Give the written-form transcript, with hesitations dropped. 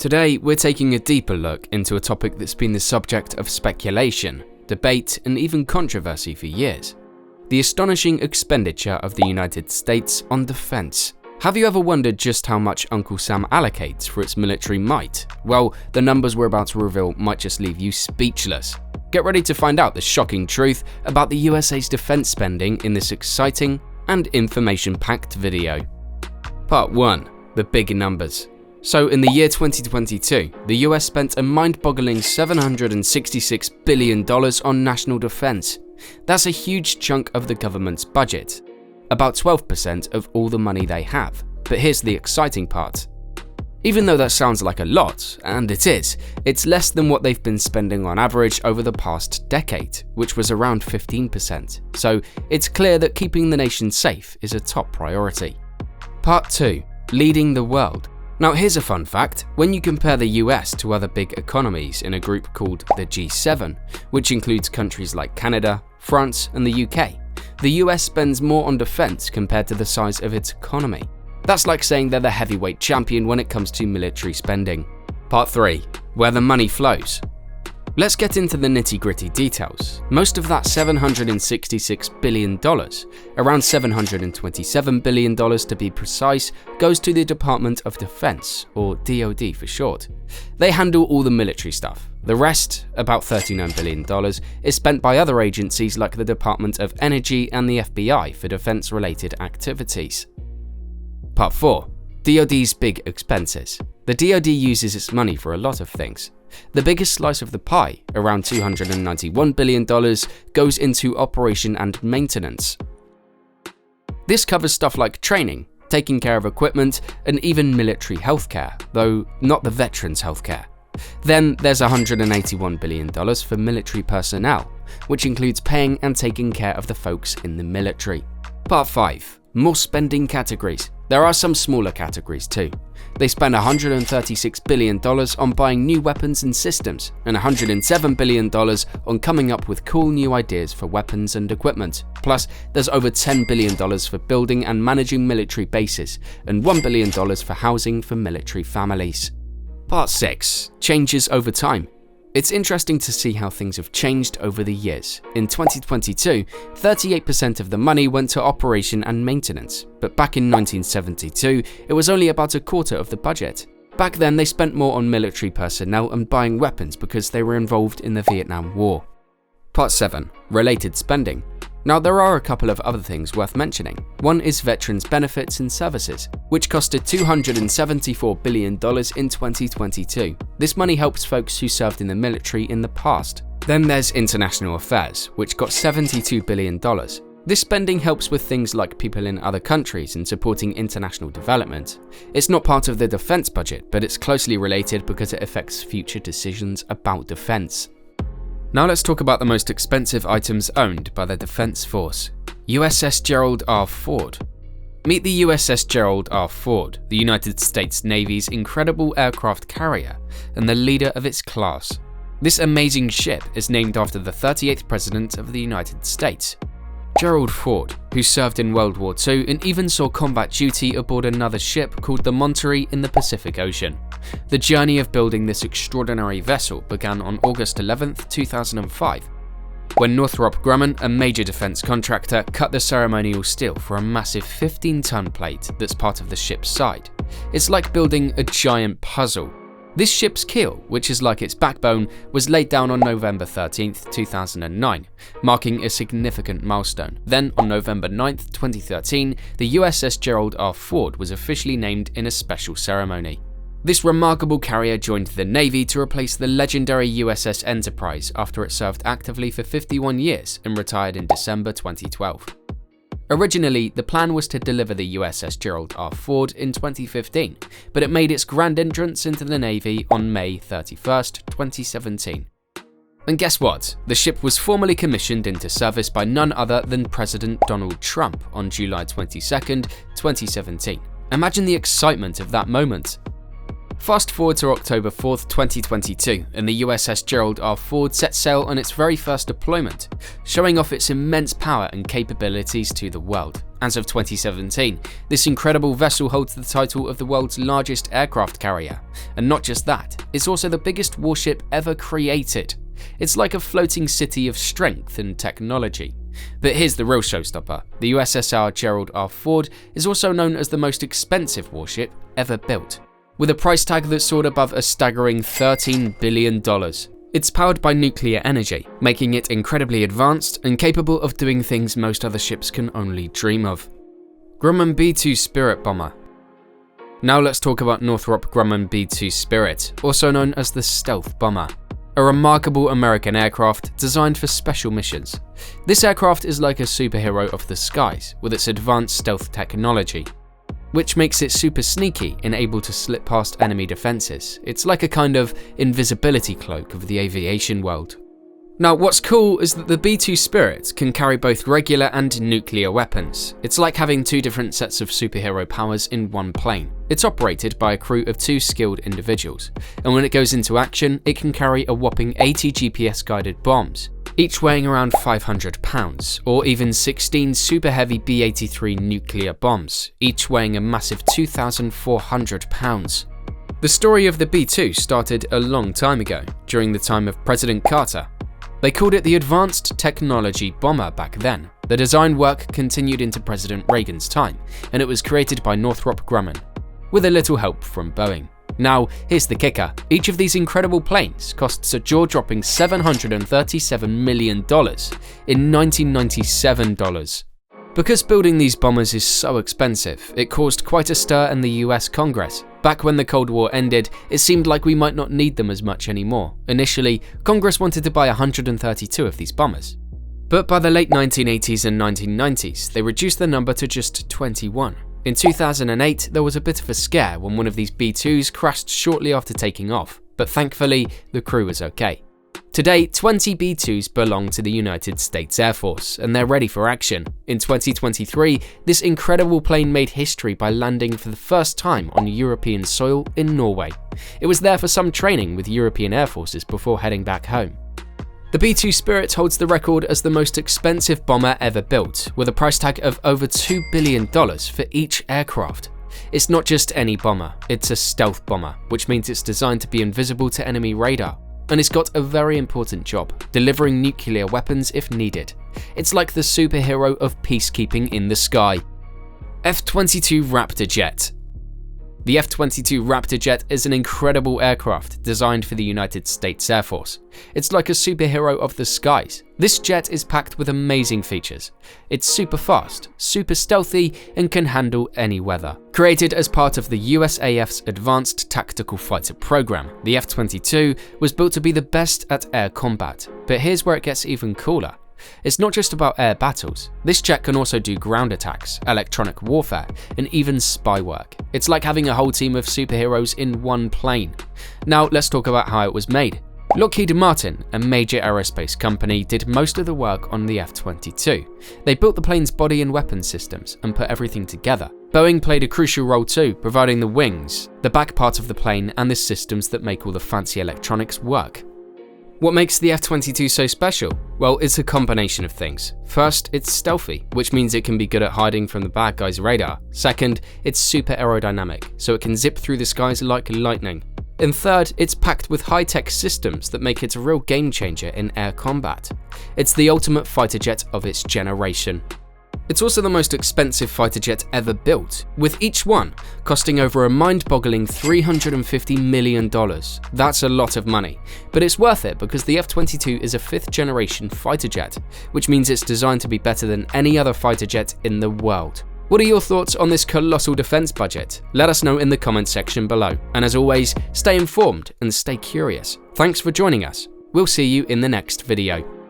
Today, we're taking a deeper look into a topic that's been the subject of speculation, debate, and even controversy for years: the astonishing expenditure of the United States on defense. Have you ever wondered just how much Uncle Sam allocates for its military might? Well, the numbers we're about to reveal might just leave you speechless. Get ready to find out the shocking truth about the USA's defense spending in this exciting and information-packed video. Part 1. The big numbers. So in the year 2022, the US spent a mind-boggling $766 billion on national defense. That's a huge chunk of the government's budget, about 12% of all the money they have. But here's the exciting part. Even though that sounds like a lot, and it is, it's less than what they've been spending on average over the past decade, which was around 15%. So it's clear that keeping the nation safe is a top priority. Part 2. Leading the world. Now here's a fun fact: when you compare the US to other big economies in a group called the G7, which includes countries like Canada, France, and the UK, the US spends more on defense compared to the size of its economy. That's like saying they're the heavyweight champion when it comes to military spending. Part 3. Where the money flows. Let's get into the nitty-gritty details. Most of that $766 billion, around $727 billion to be precise, goes to the Department of Defense, or DoD for short. They handle all the military stuff. The rest, about $39 billion, is spent by other agencies like the Department of Energy and the FBI for defense-related activities. Part 4. DoDs Big Expenses. The DoD uses its money for a lot of things. The biggest slice of the pie, around $291 billion, goes into operation and maintenance. This covers stuff like training, taking care of equipment, and even military healthcare, though not the veterans' healthcare. Then there's $181 billion for military personnel, which includes paying and taking care of the folks in the military. Part 5. More spending categories. There are some smaller categories too. They spend $136 billion on buying new weapons and systems, and $107 billion on coming up with cool new ideas for weapons and equipment. Plus, there's over $10 billion for building and managing military bases, and $1 billion for housing for military families. Part 6. Changes over time. It's interesting to see how things have changed over the years. In 2022, 38% of the money went to operation and maintenance, but back in 1972, it was only about a quarter of the budget. Back then, they spent more on military personnel and buying weapons because they were involved in the Vietnam War. Part 7. Related spending. Now, there are a couple of other things worth mentioning. One is veterans' benefits and services, which costed $274 billion in 2022. This money helps folks who served in the military in the past. Then there's international affairs, which got $72 billion. This spending helps with things like people in other countries and supporting international development. It's not part of the defense budget, but it's closely related because it affects future decisions about defense. Now let's talk about the most expensive items owned by the Defense Force. USS Gerald R Ford. Meet the USS Gerald R Ford, the United States Navy's incredible aircraft carrier and the leader of its class. This amazing ship is named after the 38th President of the United States, Gerald Ford, who served in World War II and even saw combat duty aboard another ship called the Monterey in the Pacific Ocean. The journey of building this extraordinary vessel began on August 11, 2005, when Northrop Grumman, a major defense contractor, cut the ceremonial steel for a massive 15-ton plate that's part of the ship's side. It's like building a giant puzzle. This ship's keel, which is like its backbone, was laid down on November 13, 2009, marking a significant milestone. Then, on November 9, 2013, the USS Gerald R Ford was officially named in a special ceremony. This remarkable carrier joined the Navy to replace the legendary USS Enterprise after it served actively for 51 years and retired in December 2012. Originally, the plan was to deliver the USS Gerald R Ford in 2015, but it made its grand entrance into the Navy on May 31, 2017. And guess what? The ship was formally commissioned into service by none other than President Donald Trump on July 22, 2017. Imagine the excitement of that moment. Fast forward to October 4th, 2022, and the USS Gerald R Ford set sail on its very first deployment, showing off its immense power and capabilities to the world. As of 2017, this incredible vessel holds the title of the world's largest aircraft carrier. And not just that, it's also the biggest warship ever created. It's like a floating city of strength and technology. But here's the real showstopper. The USS Gerald R Ford is also known as the most expensive warship ever built, with a price tag that soared above a staggering $13 billion. It's powered by nuclear energy, making it incredibly advanced and capable of doing things most other ships can only dream of. Grumman B2 Spirit bomber. Now let's talk about Northrop Grumman B2 Spirit, also known as the stealth bomber. A remarkable American aircraft designed for special missions. This aircraft is like a superhero of the skies with its advanced stealth technology, which makes it super sneaky and able to slip past enemy defenses. It's like a kind of invisibility cloak of the aviation world. Now, what's cool is that the B2 Spirit can carry both regular and nuclear weapons. It's like having two different sets of superhero powers in one plane. It's operated by a crew of 2 skilled individuals, and when it goes into action, it can carry a whopping 80 GPS-guided bombs, each weighing around 500 pounds, or even 16 super heavy B-83 nuclear bombs, each weighing a massive 2,400 pounds. The story of the B-2 started a long time ago, during the time of President Carter. They called it the Advanced Technology Bomber back then. The design work continued into President Reagan's time, and it was created by Northrop Grumman, with a little help from Boeing. Now, here's the kicker. Each of these incredible planes costs a jaw-dropping $737 million in 1997 dollars. Because building these bombers is so expensive, it caused quite a stir in the US Congress. Back when the Cold War ended, it seemed like we might not need them as much anymore. Initially, Congress wanted to buy 132 of these bombers. But by the late 1980s and 1990s, they reduced the number to just 21. In 2008, there was a bit of a scare when one of these B-2s crashed shortly after taking off, but thankfully, the crew was okay. Today, 20 B-2s belong to the United States Air Force, and they're ready for action. In 2023, this incredible plane made history by landing for the first time on European soil in Norway. It was there for some training with European air forces before heading back home. The B2 Spirit holds the record as the most expensive bomber ever built, with a price tag of over $2 billion for each aircraft. It's not just any bomber, it's a stealth bomber, which means it's designed to be invisible to enemy radar. And it's got a very important job, delivering nuclear weapons if needed. It's like the superhero of peacekeeping in the sky. F22 Raptor Jet. The F22 Raptor Jet is an incredible aircraft designed for the United States Air Force. It's like a superhero of the skies. This jet is packed with amazing features. It's super fast, super stealthy, and can handle any weather. Created as part of the USAF's Advanced Tactical Fighter program, the F-22 was built to be the best at air combat. But here's where it gets even cooler. It's not just about air battles. This jet can also do ground attacks, electronic warfare, and even spy work. It's like having a whole team of superheroes in one plane. Now let's talk about how it was made. Lockheed Martin, a major aerospace company, did most of the work on the F-22. They built the plane's body and weapon systems and put everything together. Boeing played a crucial role too, providing the wings, the back part of the plane, and the systems that make all the fancy electronics work. What makes the F-22 so special? Well, it's a combination of things. First, it's stealthy, which means it can be good at hiding from the bad guys' radar. Second, it's super aerodynamic, so it can zip through the skies like lightning. And third, it's packed with high-tech systems that make it a real game changer in air combat. It's the ultimate fighter jet of its generation. It's also the most expensive fighter jet ever built, with each one costing over a mind-boggling $350 million. That's a lot of money, but it's worth it because the F-22 is a 5th-generation fighter jet, which means it's designed to be better than any other fighter jet in the world. What are your thoughts on this colossal defense budget? Let us know in the comments section below. And as always, stay informed and stay curious. Thanks for joining us. We'll see you in the next video.